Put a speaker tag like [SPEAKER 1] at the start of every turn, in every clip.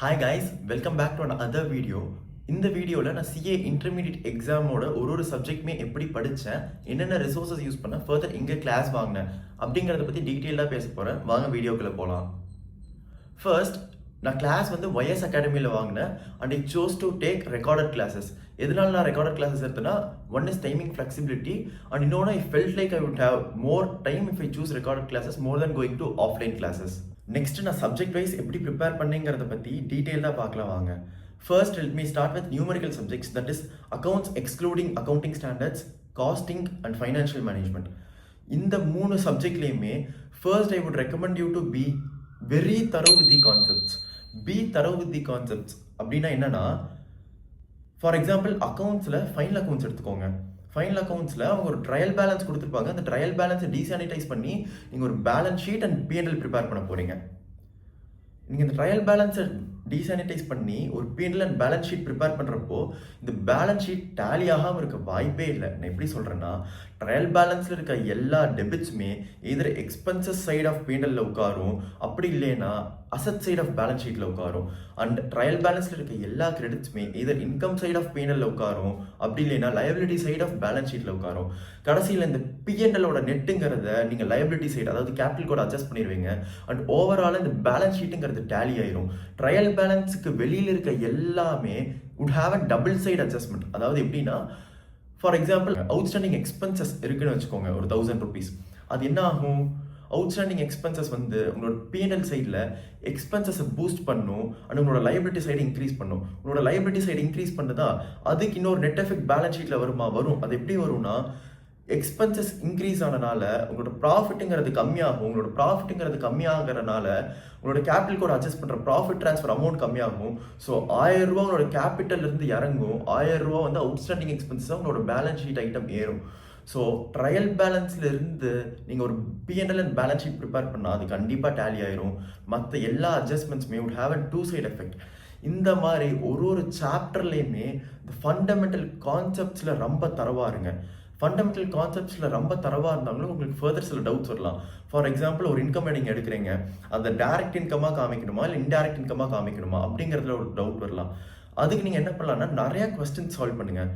[SPEAKER 1] Hi guys, welcome back to another video. இந்த வீடியோவில் நான் சிஏ இன்டர்மீடியட் எக்ஸாமோட ஒரு சப்ஜெக்ட்மே எப்படி படித்தேன், என்னென்ன ரிசோர்ஸஸ் யூஸ் பண்ணேன், ஃபர்தர் எங்கே கிளாஸ் வாங்கினேன் அப்படிங்கிறத பற்றி டீட்டெயிலாக பேச போகிறேன். வாங்க வீடியோக்குள்ளே போகலாம். ஃபர்ஸ்ட், நான் கிளாஸ் வந்து ஒய்எஸ் அகாடமியில் வாங்கினேன் and I chose to take recorded classes. எதனால நான் ரெக்கார்டட் கிளாஸஸ் எடுத்தேன்னா, one is timing flexibility and இன்னொன்று I felt like I would have more time if I choose recorded classes more than going to offline classes. Next, நான் subject wise எப்படி prepare பண்ணேங்கிறத பற்றி டீட்டெயிலாக பார்க்கலாம் வாங்க. First, let me start with numerical subjects, that is accounts excluding accounting standards, costing and financial management. இந்த மூணு சப்ஜெக்ட்லேயுமே first I would recommend you to be very thorough with the concepts. Be thorough with the concepts அப்படின்னா என்னன்னா, for example அக்கௌண்ட்ஸில் final accounts எடுத்துக்கோங்க. Final அக்கௌண்ட்ஸில் அவங்க ஒரு trial balance கொடுத்துருப்பாங்க. அந்த trial பேலன்ஸை டீசானிடைஸ் பண்ணி நீங்கள் ஒரு balance sheet and PNL prepare பண்ண போகிறீங்க. நீங்கள் இந்த ட்ரையல் பேலன்ஸை டீசானிடைஸ் பண்ணி ஒரு PNL and balance sheet prepare பண்ணுறப்போ இந்த பேலன்ஸ் ஷீட் டேலி ஆகாமல் இருக்க வாய்ப்பே இல்லை. நான் எப்படி சொல்கிறேன்னா, ட்ரையல் பேலன்ஸில் இருக்க எல்லா டெபிட்ஸுமே எதிர எக்ஸ்பென்சஸ் சைட் ஆஃப் பிஎன்எல்ல உட்காரும், அப்படி இல்லைன்னா அசட் சைட் ஆஃப் பேலன்ஸ் ஷீட்டில் உட்காரும். அண்ட் ட்ரையல் பேலன்ஸில் இருக்க எல்லா கிரெடிட்ஸுமே எதிர் இன்கம் சைட் ஆஃப் பிஎன்எல்ல உட்காரும், அப்படி இல்லைன்னா லயபிலிட்டி சைட் ஆஃப் பேலன்ஸ் ஷீட்டில் உட்காரும். கடைசியில் இந்த பிஎன்எல்லோட நெட்டுங்கிறத நீங்கள் லயபிலிட்டி சைட், அதாவது கேபிட்டல் கோட் அட்ஜஸ்ட் பண்ணிடுவீங்க. அண்ட் ஓவரால் இந்த பேலன்ஸ் ஷீட்டுங்கிறது டேலி ஆயிரும். ட்ரையல் பேலன்ஸுக்கு வெளியில் இருக்க எல்லாமே would have a double side adjustment. அதாவது எப்படின்னா, ஃபார் எக்ஸாம்பிள் அவுட்ஸ்டாண்டிங் எக்ஸ்பென்சஸ் இருக்குன்னு வச்சுக்கோங்க, ஒரு 1000 rupees. அது என்ன ஆகும், அவுட்ஸ்டாண்டிங் எக்ஸ்பென்சஸ் வந்து உங்களோட பிஎன்எல் சைடில் எக்ஸ்பென்சஸை பூஸ்ட் பண்ணும் அண்ட் உங்களோட லைபிலிட்டி சைடு இன்க்ரீஸ் பண்ணும். உங்களோட லைபிலிட்டி சைடு இன்க்ரீஸ் பண்ணுதா, அதுக்கு இன்னொரு நெட் எஃபெக்ட் பேலன்ஸ் ஷீட்டில் வரும். அது எப்படி வரும்னா, எக்ஸ்பென்சஸ் இன்க்ரீஸ் ஆனனால உங்களோட ப்ராஃபிட்டுங்கிறது கம்மியாகும். உங்களோட ப்ராஃபிட்டுங்கிறது கம்மியாகிறனால உங்களோட கேபிட்டல் கோட் அட்ஜஸ்ட் பண்ணுற ப்ராஃபிட் ட்ரான்ஸ்ஃபர் அமௌண்ட் கம்மியாகும். ஸோ 1000 ரூபா உங்களோட கேபிட்டல் இருந்து இறங்கும், 1000 ரூபா வந்து அவுட்ஸ்டாண்டிங் எக்ஸ்பென்சஸாக உங்களோட பேலன்ஸ் ஷீட் ஐட்டம் ஏறும். ஸோ ட்ரையல் பேலன்ஸில் இருந்து நீங்கள் ஒரு PNL and balance sheet prepare பண்ணால் அது கண்டிப்பாக டேலி ஆயிரும். மற்ற எல்லா அட்ஜஸ்ட்மெண்ட்ஸுமே would have a two side effect. இந்த மாதிரி ஒரு சாப்டர்லேயுமே இந்த ஃபண்டமெண்டல் கான்செப்ட்ஸில் ரொம்ப தரவாருங்க. ஃபண்டமெண்டல் கான்செப்ட்ஸில் ரொம்ப தரவாக இருந்தாலும் உங்களுக்கு ஃபர்தர் சில டவுட்ஸ் வரலாம். ஃபார் எக்ஸாம்பிள் ஒரு இன்கம் நீங்கள் எடுக்கிறீங்க, அதை டைரக்ட் இன்கமாக காமிக்கணுமா இல்லை இன்டைரக்ட் இன்கமாக காமிக்கணுமா அப்படிங்கிறதுல ஒரு டவுட் வரலாம். அதுக்கு நீங்கள் என்ன பண்ணலாம்னா, நிறையா கொஸ்டின் சால்வ் பண்ணுங்கள்.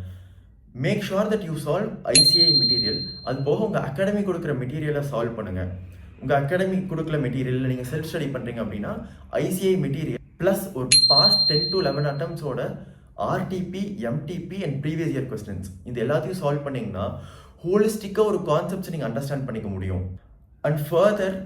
[SPEAKER 1] Make sure that you solve ICAI material. அது போக உங்கள் அகாடமி கொடுக்குற மெட்டீரியலை சால்வ் பண்ணுங்கள். உங்கள் அகாடமி கொடுக்குற மெட்டீரியல் நீங்கள் செல்ஃப் ஸ்டடி பண்ணுறீங்க அப்படின்னா ஐசிஐ மெட்டீரியல் ப்ளஸ் ஒரு பாஸ்ட் 10 to 11 அட்டம்ஸோட RTP, MTP and previous year questions, இது எல்லாத்தையும் சால்வ் பண்ணிங்கன்னா ஹோலிஸ்டிக்காக ஒரு கான்செப்ட்ஸை நீங்கள் அண்டர்ஸ்டாண்ட் பண்ணிக்க முடியும். அண்ட் ஃபர்தர்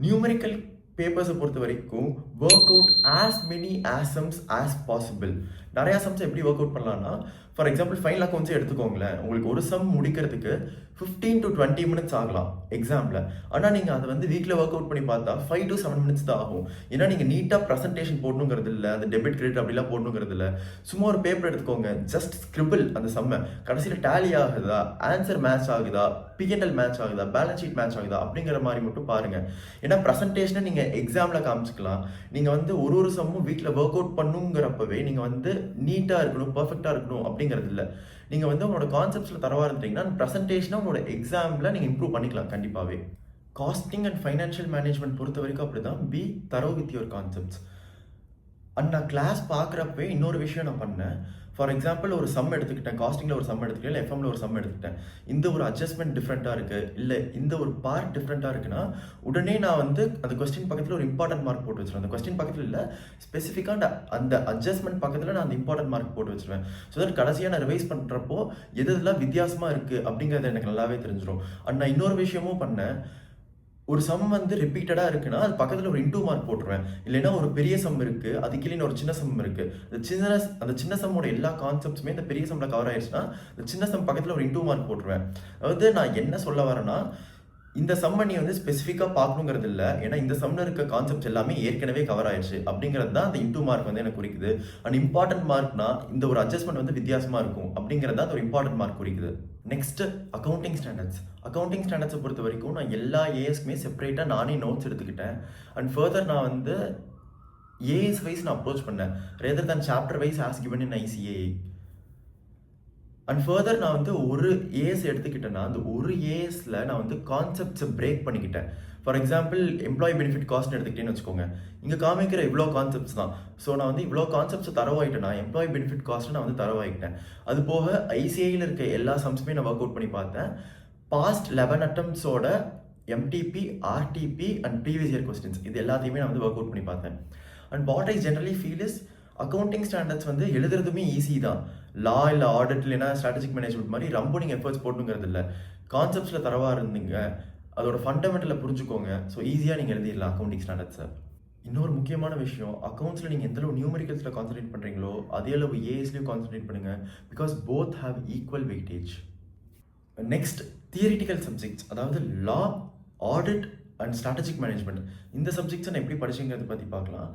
[SPEAKER 1] நியூமெரிக்கல் பேப்பர்ஸை பொறுத்த வரைக்கும் work out as many sums as possible. நிறையா சம்ஸ் எப்படி ஒர்க் அவுட் பண்ணலாம்னா, ஃபார் எக்ஸாம்பிள் ஃபைனல் அக்கௌண்ட்ஸே எடுத்துக்கோங்களேன். உங்களுக்கு ஒரு சம் முடிக்கிறதுக்கு 15 to 20 minutes ஆகலாம் எக்ஸாமில். ஆனால் நீங்கள் அதை வந்து வீக்கில் ஒர்க் அவுட் பண்ணி பார்த்தா 5 to 7 minutes தான் ஆகும். ஏன்னா நீங்கள் நீட்டாக ப்ரெசன்டேஷன் போடணுங்கிறது இல்லை, அந்த டெபிட் கிரெடிட் அப்படிலாம் போடணுங்கிறது இல்லை. சும்மா ஒரு பேப்பர் எடுத்துக்கோங்க, ஜஸ்ட் ஸ்கிரிபிள் அந்த சம்மை. கடைசியில் டேலி ஆகுதா, ஆன்சர் மேட்ச் ஆகுதா, பிஎன்எல் மேட்ச் ஆகுதா, பேலன்ஸ் ஷீட் மேட்ச் ஆகுதா அப்படிங்கிற மாதிரி மட்டும் பாருங்கள். ஏன்னா ப்ரெசன்டேஷனை நீங்கள் எக்ஸாமில் காமிச்சிக்கலாம். நீங்கள் வந்து ஒரு சம்மும் வீட்டில் ஒர்க் அவுட் பண்ணுங்கிறப்பவே நீங்கள் வந்து நீட்டாக இருக்கணும், பர்ஃபெக்டாக இருக்கணும் அப்படிங்கிறது இல்லை. நீங்கள் வந்து உங்களோட கான்செப்ட்ஸில் தரவாக இருந்தீங்கன்னா ப்ரெசன்டேஷனை உங்களோட எக்ஸாமில் நீங்கள் இம்ப்ரூவ் பண்ணிக்கலாம் கண்டிப்பாகவே. காஸ்டிங் அண்ட் ஃபைனான்ஷியல் மேனேஜ்மெண்ட் பொறுத்த வரைக்கும் அப்படி தான், பி தரோ வித் யுவர் கான்செப்ட்ஸ். அண்ட் நான் கிளாஸ் பார்க்குறப்பே இன்னொரு விஷயம் நான் பண்ணேன். ஃபார் எக்ஸாம்பிள் ஒரு சம் எடுத்துக்கிட்டேன், காஸ்டிங்கில் ஒரு சம் எடுத்துக்கிட்டேன், இல்லை எஃப்எம்ல ஒரு சம் எடுத்துக்கிட்டேன். இந்த ஒரு அட்ஜஸ்ட்மெண்ட் டிஃப்ரெண்ட்டாக இருக்குது, இல்லை இந்த ஒரு பார்ட் டிஃப்ரெண்ட்டாக இருக்குன்னா உடனே நான் வந்து அந்த கொஸ்டின் பக்கத்தில் ஒரு இம்பார்ட்டன்ட் மார்க் போட்டு வச்சுருவேன். அந்த கொஸ்டின் பக்கத்தில் இல்லை, ஸ்பெசிஃபிக்காக அந்த அட்ஜஸ்ட்மெண்ட் பக்கத்தில் நான் அந்த இம்பார்ட்டன்ட் மார்க் போட்டு வச்சுருவேன். ஸோ தட் கடைசியாக நான் ரிவைஸ் பண்ணுறப்போ எதெல்லாம் வித்தியாசமாக இருக்குது அப்படிங்கிறது எனக்கு நல்லாவே தெரிஞ்சிடும். அண்ட் நான் இன்னொரு விஷயமும் பண்ணேன். ஒரு சம் வந்து ரிப்பீட்டடாக இருக்குன்னா அது பக்கத்தில் ஒரு இன்டூ மார்க் போட்டுருவேன். இல்லைன்னா ஒரு பெரிய சம் இருக்குது, அதுக்கு இல்லைன்னு ஒரு சின்ன சம் இருக்குது. அந்த சின்ன சம்மோட எல்லா கான்செப்ட்ஸுமே இந்த பெரிய சம்மில் கவர் ஆயிடுச்சுன்னா அந்த சின்ன சம் பக்கத்தில் ஒரு இன்டூ மார்க் போட்டுருவேன். அதாவது நான் என்ன சொல்ல வரேன்னா, இந்த சம்மை நீ வந்து ஸ்பெசிஃபிக்காக பார்க்கணுங்கிறது இல்லை. ஏன்னா இந்த சம்மில் இருக்க கான்செப்ட்ஸ் எல்லாமே ஏற்கனவே கவர் ஆயிடுச்சு அப்படிங்கிறது தான் அந்த இன்டூ மார்க் வந்து எனக்கு குறிக்குது. அண்ட் இம்பார்ட்டன்ட் மார்க்னா இந்த ஒரு அட்ஜஸ்ட்மெண்ட் வந்து வித்தியாசமாக இருக்கும் அப்படிங்கிறது தான் ஒரு இம்பார்ட்டன்ட் மார்க் குறிக்குது. Next, accounting standards. அக்கௌண்டிங் ஸ்டாண்டர்ட்ஸை பொறுத்த வரைக்கும் நான் எல்லா ஏஎஸ்க்குமே செப்பரேட்டாக நானே நோட்ஸ் எடுத்துக்கிட்டேன். அண்ட் ஃபர்தர் நான் வந்து ஏஎஸ் வைஸ் நான் அப்ரோச் பண்ணேன் rather than chapter wise as given in ICAI. And further நான் வந்து ஒரு ஏஎஸ் எடுத்துக்கிட்டேன்னா அந்த ஒரு ஏஎஸ்ல நான் வந்து கான்செப்ட்ஸை பிரேக் பண்ணிக்கிட்டேன். ஃபார் எக்ஸாம்பிள் எம்ப்ளாயி பெனிஃபிட் காஸ்ட்னு எடுத்துக்கிட்டேன்னு வச்சுக்கோங்க. இங்கே காமிக்கிற இவ்வளோ கான்செப்ட்ஸ் தான். ஸோ நான் வந்து இவ்வளோ கான்செப்ட்ஸை தரவாயிட்டேன்னா எம்ப்ளாயி பெனிஃபிட் காஸ்ட்டை நான் வந்து தரவாயிட்டேன். அது போக ஐசிஐயில் இருக்க எல்லா சம்ஸுமே நான் ஒர்க் அவுட் பண்ணி பார்த்தேன். பாஸ்ட் 11 அட்டம்ப்ட்ஸோட MTP, RTP and previous year questions இது எல்லாத்தையுமே நான் வந்து ஒர்க் அவுட் பண்ணி பார்த்தேன். And what I generally feel is accounting standards வந்து எழுதுறதுமே ஈஸி தான். லா இல்லை ஆடிட் இல்லைன்னா ஸ்ட்ராட்டஜிக் மேனேஜ்மெண்ட் மாதிரி ரொம்ப நீங்கள் எஃபர்ட்ஸ் போட்டுங்கிறது இல்லை. கான்செப்ட்ஸில் தரவா இருந்தீங்க, அதோட ஃபண்டமெண்டலை புரிஞ்சுக்கோங்க. ஸோ ஈஸியாக நீங்கள் எழுதிடலாம் அக்கௌண்டிங் ஸ்டாண்டர்ட்ஸை. இன்னொரு முக்கியமான விஷயம், அக்கௌண்ட்ஸில் நீங்கள் எந்த அளவு நியூமெரிக்கல்ஸில் கான்சன்ட்ரேட் பண்ணுறீங்களோ அதே அளவு ஏஎஸ்லையும் கான்சன்ட்ரேட் பண்ணுங்கள். Because both have equal weightage. Next theoretical subjects, அதாவது law, audit and strategic management. இந்த சப்ஜெக்ட்ஸை நான் எப்படி படிச்சுங்கிறத பற்றி பார்க்கலாம்.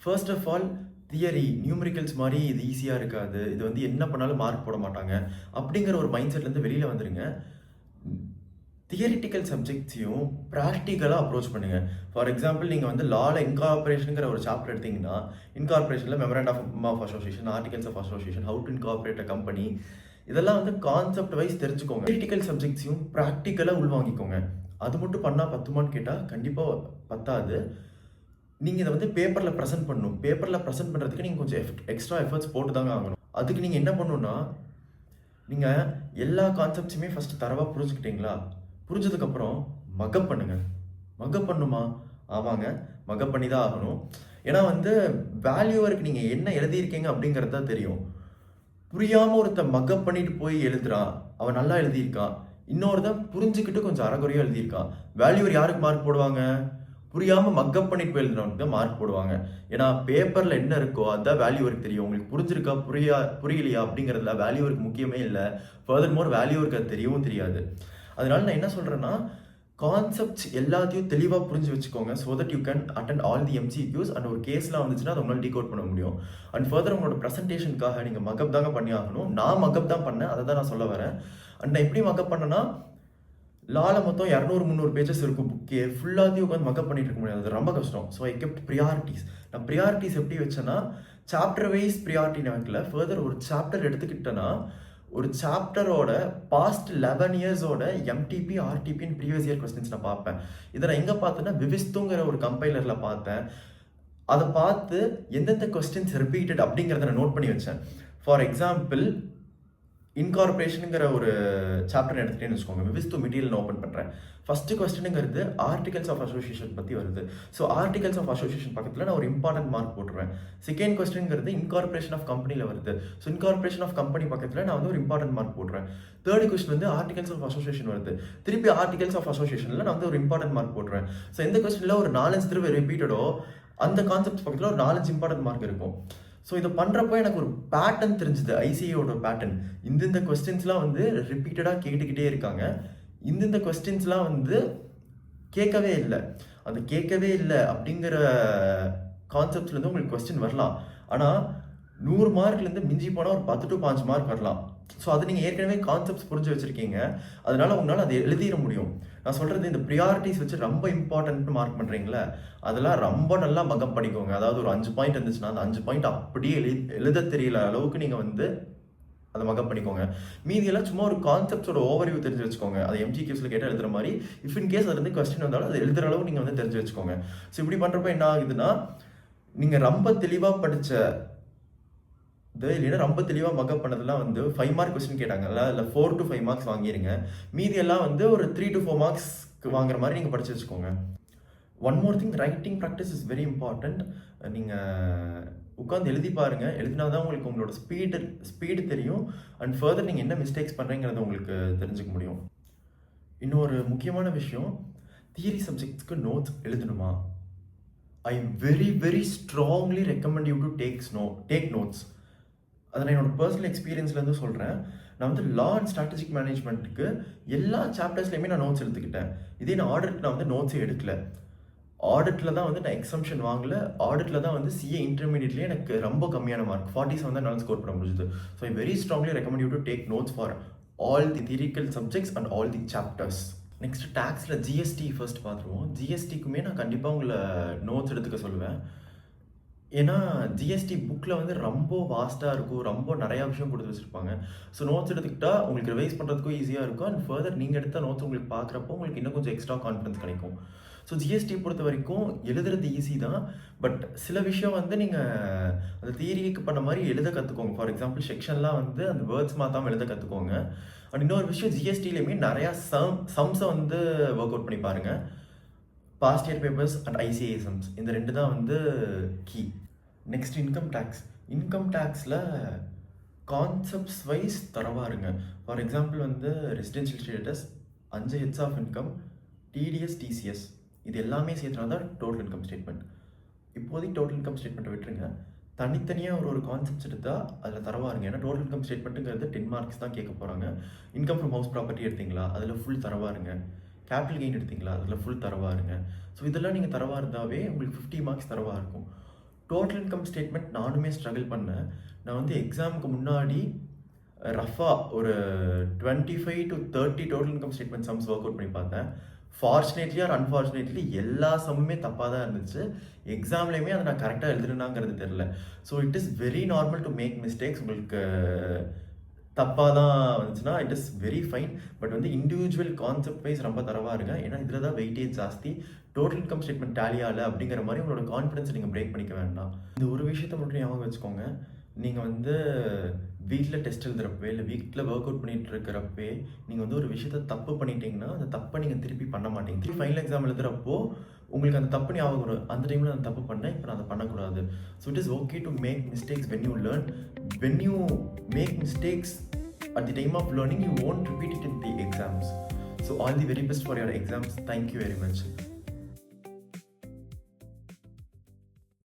[SPEAKER 1] First of all theory numericals மாதிரி இது ஈஸியாக இருக்காது, இது வந்து என்ன பண்ணாலும் மார்க் போட மாட்டாங்க அப்படிங்கிற ஒரு மைண்ட் செட்லேருந்து வெளியில் வந்துடுங்க. தியரிட்டிக்கல் சப்ஜெக்ட்ஸையும் ப்ராக்டிக்கலாக அப்ரோச் பண்ணுங்கள். ஃபார் எக்ஸாம்பிள் நீங்கள் வந்து லாவில் இன்கார்பரேஷனுங்கிற ஒரு சாப்டர் எடுத்தீங்கன்னா இன்கார்பரேஷனில் memorandum of association, articles of association, how to incorporate a company, இதெல்லாம் வந்து கான்செப்ட் வைஸ் தெரிஞ்சுக்கோங்க. தியரிட்டிக்கல் சப்ஜெக்ட்ஸையும் ப்ராக்டிக்கலாக உள்வாங்கிக்கோங்க. அது மட்டும் பண்ணால் பத்துமான்னு கேட்டால் கண்டிப்பாக பத்தாது. நீங்கள் இதை வந்து பேப்பரில் ப்ரெசென்ட் பண்ணணும். பேப்பரில் ப்ரெசென்ட் பண்ணுறதுக்கு நீங்கள் கொஞ்சம் எக்ஸ்ட்ரா எஃபர்ட்ஸ் போட்டு தாங்க ஆகணும். அதுக்கு நீங்கள் என்ன பண்ணணுன்னா, நீங்கள் எல்லா கான்செப்ட்ஸுமே ஃபஸ்ட்டு தரவாக புரிஞ்சுக்கிட்டீங்களா, புரிஞ்சதுக்கப்புறம் மக்கப் பண்ணுங்கள். மக்கப் பண்ணுமா? ஆமாங்க, மக்கப் பண்ணி தான் ஆகணும். ஏன்னா வந்து வேல்யூவருக்கு நீங்கள் என்ன எழுதியிருக்கீங்க அப்படிங்கிறது தான் தெரியும். புரியாமல் ஒருத்தன் மக்கப் பண்ணிட்டு போய் எழுதுறான், அவன் நல்லா எழுதியிருக்கான். இன்னொருத்தன் புரிஞ்சுக்கிட்டு கொஞ்சம் அறகுறையாக எழுதியிருக்கான். வேல்யூவர் யாருக்கு மார்க் போடுவாங்க? புரியாமல் மக்கப் பண்ணிட்டு போய் எழுதுறவனுக்கு தான் மார்க் போடுவாங்க. ஏன்னா பேப்பரில் என்ன இருக்கோ அதுதான் வேல்யூவருக்கு தெரியும். உங்களுக்கு புரிஞ்சிருக்கா புரியலையா அப்படிங்கிறதுல வேல்யூவருக்கு முக்கியமே இல்லை. ஃபர்தர் மோர் வேல்யூவருக்கு அது தெரியவும் தெரியாது. அதனால நான் என்ன சொல்கிறேன்னா, கான்செப்ட்ஸ் எல்லாத்தையும் தெளிவாக புரிஞ்சு வச்சுக்கோங்க. So that you can attend all the MCQs. And ஒரு கேஸ்லாம் வந்துச்சுன்னா அதை உங்களால் டீகோட் பண்ண முடியும். அண்ட் ஃபர்தர் உங்களோட ப்ரெசன்டேஷனுக்காக நீங்கள் மக்கப் தாங்க பண்ணி ஆகணும். நான் மக்கப் தான் பண்ணேன், அதை தான் நான் சொல்ல வரேன். அண்ட் நான் எப்படி மக்கப் பண்ணேன்னா, லால மொத்தம் 200-300 பேஜஸ் இருக்கும் புக்கே. ஃபுல்லாத்தையும் உட்காந்து மக்கப் பண்ணிட்டு இருக்க முடியாது, அது ரொம்ப கஷ்டம். So I kept priorities. நான் ப்ரியாரிட்டிஸ் எப்படி வச்சேன்னா, சாப்டர் வைஸ் ப்ரியாரிட்டி நான் வைக்கல. ஃபர்தர் ஒரு சாப்டர் எடுத்துக்கிட்டேன்னா ஒரு சாப்டரோட பாஸ்ட் 11 இயர்ஸோட எம்டிபி, ஆர்டிபின்னு ப்ரீவியஸ் இயர் கொஸ்டின்ஸ் நான் பார்ப்பேன். இதை நான் எங்கே பார்த்தேன்னா விவிஸ்துங்கிற ஒரு கம்பைலரில் பார்த்தேன். அதை பார்த்து எந்தெந்த கொஸ்டின்ஸ் ரிப்பீட்டட் அப்படிங்கிறத நான் நோட் பண்ணி வச்சேன். ஃபார் எக்ஸாம்பிள் இன்கார்பரேஷனுங்கிற ஒரு சாப்டர் எடுத்துகிட்டேன்னு வச்சுக்கோங்க. விவிஸ்து மெட்டீரியல் நான் ஓப்பன் பண்ணுறேன். ஃபஸ்ட்டு கொஸ்டினுங்கிறது ஆர்டிகல்ஸ் ஆஃப் அசோசியேஷன் பற்றி வருது. ஸோ ஆர்டிகல்ஸ் ஆஃப் அசோசியேஷன் பக்கத்தில் நான் ஒரு இம்பார்ட்டன்ட் மார்க் போட்டுருவேன். செகண்ட் கொஸ்டினுங்கிறது இன்கார்பரேஷன் ஆஃப் கம்பெனியில் வருது. ஸோ இன்கார்பரேஷன் ஆஃப் கம்பெனி பக்கத்தில் நான் வந்து ஒரு இம்பார்ட்டன்ட் மார்க் போட்டுருவேன். தேர்ட் கொஸ்டின் வந்து ஆர்டிகல்ஸ் ஆஃப் அசோசியேஷன் வருது. திருப்பி ஆர்டிகல்ஸ் ஆஃப் அசோசியேஷனில் நான் வந்து ஒரு இம்பார்ட்டன்ட் மார்க் போட்டுருவேன். ஸோ எந்த கொஸ்டினில் ஒரு 4-5 தடவை ரிப்பீட்டடோ அந்த கான்செப்ட் பக்கத்தில் ஒரு 4-5 இம்பார்ட்டன்ட் மார்க் இருக்கும். ஸோ இதை பண்ணுறப்போ எனக்கு ஒரு பேட்டர்ன் தெரிஞ்சுது, ஐசிஐயோட பேட்டர்ன். இந்த கொஸ்டின்ஸ்லாம் வந்து ரிப்பீட்டடாக கேட்டுக்கிட்டே இருக்காங்க, இந்த கொஸ்டின்ஸ்லாம் வந்து கேட்கவே இல்லை. அந்த கேட்கவே இல்லை அப்படிங்கிற கான்செப்ட்லேருந்து உங்களுக்கு கொஸ்டின் வரலாம். ஆனால் 100 மார்க்லேருந்து மிஞ்சி போனால் ஒரு 10 to 5 மார்க் வரலாம். ஸோ அது நீங்கள் ஏற்கனவே கான்செப்ட்ஸ் புரிஞ்சு வச்சுருக்கீங்க, அதனால உங்களால் அதை எழுதிட முடியும். நான் சொல்கிறது இந்த ப்ரியாரிட்டிஸ் வச்சு ரொம்ப இம்பார்ட்டன்ட்னு மார்க் பண்ணுறீங்களே, அதெல்லாம் ரொம்ப நல்லா மக்கப் பண்ணிக்கோங்க. அதாவது ஒரு 5 பாயிண்ட் இருந்துச்சுன்னா அந்த 5 பாயிண்ட் அப்படியே எழுத தெரியல அளவுக்கு நீங்கள் வந்து அதை மக்கப் பண்ணிக்கோங்க. மீதியெல்லாம் சும்மா ஒரு கான்செப்ட்ஸோட ஓவர்வியூ தெரிஞ்சு வச்சுக்கோங்க. அது எம்ஜிக்யூஸில் கேட்டால் எழுதுகிற மாதிரி, இஃப் இன் கேஸ் அதுலேருந்து கொஸ்டின் வந்தாலும் அது எழுதுகிற அளவு நீங்கள் வந்து தெரிஞ்சு வச்சுக்கோங்க. ஸோ இப்படி பண்ணுறப்ப என்ன ஆகுதுன்னா, நீங்கள் ரொம்ப தெளிவாக படித்த இல்லைன்னா ரொம்ப தெளிவாக மக்கப் பண்ணதெல்லாம் வந்து 5 மார்க் கொஸ்டின் கேட்டாங்கல்ல, இல்லை 4 to 5 மார்க்ஸ் வாங்கிடுங்க. மீதியெல்லாம் வந்து ஒரு 3 to 4 மார்க்ஸ்க்கு வாங்குற மாதிரி நீங்கள் படித்து வச்சுக்கோங்க. One more thing, writing practice is very important. நீங்கள் உட்காந்து எழுதி பாருங்கள். எழுதினா தான் உங்களுக்கு உங்களோட ஸ்பீடு தெரியும். அண்ட் ஃபர்தர் நீங்கள் என்ன மிஸ்டேக்ஸ் பண்ணுறீங்கிறத உங்களுக்கு தெரிஞ்சுக்க முடியும். இன்னொரு முக்கியமான விஷயம், தியரி சப்ஜெக்ட்ஸ்க்கு நோட்ஸ் எழுதணுமா? I very strongly recommend you to take notes. அதை நான் என்னோட பர்சனல் எக்ஸ்பீரியன்ஸ்லேருந்து சொல்கிறேன். நான் வந்து லா அண்ட் ஸ்ட்ராட்டஜிக் மேனேஜ்மெண்ட்டுக்கு எல்லா சாப்டர்ஸ்லையுமே நான் நோட்ஸ் எடுத்துக்கிட்டேன். இதே நான் ஆடிட் நான் வந்து நோட்ஸே எடுக்கல. ஆடிட்டில் தான் வந்து நான் எக்ஸம்ஷன் வாங்கல. ஆடிட்டில் தான் வந்து சிஏ இன்டர்மீடியட்லேயே எனக்கு ரொம்ப கம்மியான மார்க் 47 தான் என்னால் ஸ்கோர் பண்ண முடிஞ்சுது. So I very strongly recommend you to take notes for all the theoretical subjects and all the chapters. Next டேக்ஸில் ஜிஎஸ்டி ஃபர்ஸ்ட் பார்த்துருவோம். ஜிஎஸ்டிக்குமே நான் கண்டிப்பாக உங்களை நோட்ஸ் எடுத்துக்க சொல்லுவேன். ஏன்னா ஜிஎஸ்டி புக்கில் வந்து ரொம்ப வாஸ்ட்டாக இருக்கும், ரொம்ப நிறையா விஷயம் கொடுத்து வச்சுருப்பாங்க. ஸோ நோட்ஸ் எடுத்துக்கிட்டா உங்களுக்கு ரிவைஸ் பண்ணுறதுக்கும் ஈஸியாக இருக்கும். அண்ட் ஃபர்தர் நீங்கள் எடுத்த நோட்ஸ் உங்களுக்கு பார்க்குறப்போ உங்களுக்கு இன்னும் கொஞ்சம் எக்ஸ்ட்ரா கான்ஃபிடன்ஸ் கிடைக்கும். ஸோ ஜிஎஸ்டி பொறுத்த வரைக்கும் எழுதுறது ஈஸி தான். பட் சில விஷயம் வந்து நீங்கள் அந்த தியரிக்கு பண்ண மாதிரி எழுத கற்றுக்கோங்க. ஃபார் எக்ஸாம்பிள் செக்ஷன்லாம் வந்து அந்த வேர்ட்ஸ் மாற்றாமல் எழுத கற்றுக்கோங்க. அண்ட் இன்னொரு விஷயம் ஜிஎஸ்டிலையுமே நிறையா சம்ஸை வந்து ஒர்க் அவுட் பண்ணி பாருங்கள். Past year papers and ICAI sums இந்த 2 தான் வந்து key. Next income tax. Income டேக்ஸில் கான்செப்ட்ஸ் வைஸ் தரவா இருங்க. ஃபார் எக்ஸாம்பிள் வந்து residential status, 5 heads of income, TDS, TCS இது எல்லாமே சேர்த்துனா தான் டோட்டல் இன்கம் ஸ்டேட்மெண்ட். இப்போதைக்கு டோட்டல் இன்கம் ஸ்டேட்மெண்ட்டை விட்டுருங்க. தனித்தனியாக ஒரு கான்செப்ட்ஸ் எடுத்தால் அதில் தரவா இருங்க. ஏன்னா டோட்டல் இன்கம் ஸ்டேட்மெண்ட்டுங்கிறது 10 மார்க்ஸ் தான் கேட்க போகிறாங்க. இன்கம் ஃப்ரம் ஹவுஸ் ப்ராப்பர்ட்டி எடுத்தீங்களா, அதில் ஃபுல் தரவா இருங்க. கேபிட்டல் கெயின் எடுத்தீங்களா, அதில் ஃபுல் தரவா இருங்க. ஸோ இதெல்லாம் நீங்கள் தரவா இருந்தாவே உங்களுக்கு 50 மார்க்ஸ் தரவா இருக்கும். டோட்டல் இன்கம் ஸ்டேட்மெண்ட் நானுமே ஸ்ட்ரகிள் பண்ணேன். நான் வந்து எக்ஸாமுக்கு முன்னாடி ரஃபாக ஒரு 25 to 30 total income statement sums work out பண்ணி பார்த்தேன். ஃபார்ச்சுனேட்லி ஆர் அன்ஃபார்ச்சுனேட்லி எல்லா சம்முமே தப்பாக தான் இருந்துச்சு. எக்ஸாம்லேயுமே அதை நான் கரெக்டாக எழுதுனாங்கிறது தெரில. So it is very normal to make mistakes. உங்களுக்கு தப்பாக தான் வந்துச்சுன்னா it is very fine. But வந்து இண்டிவிஜுவல் கான்செப்ட் வைஸ் ரொம்ப தரவாக இருங்க. ஏன்னா இதில் தான் வெயிட்டேஜ் ஜாஸ்தி. டோட்டல் இன்கம் ஸ்டேட்மெண்ட் டேலியால அப்படிங்கிற மாதிரி உங்களோட கான்ஃபிடன்ஸை நீங்கள் பிரேக் பண்ணிக்க வேண்டாம். இந்த ஒரு விஷயத்தை மட்டும் ஞாபகம் வச்சுக்கோங்க. நீங்கள் வந்து வீட்டில் டெஸ்ட் எழுதுறப்பே இல்லை வீட்டில் ஒர்க் அவுட் பண்ணிட்டு இருக்கிறப்பே நீங்கள் வந்து ஒரு விஷயத்த தப்பு பண்ணிட்டீங்கன்னா அந்த தப்பை நீங்கள் திருப்பி பண்ண மாட்டீங்க. திருப்பி ஃபைனல் எக்ஸாம் எழுதுறப்போ உங்களுக்கு அந்த தப்பு ஞாபகம் வரும். அந்த டைமில் அந்த தப்பு பண்ணேன், இப்போ நான் அதை பண்ணக்கூடாது. So it is okay to make mistakes when you learn. When you make mistakes at the time of learning, you won't repeat it in the exams. So all the very best for your exams. Thank you very much.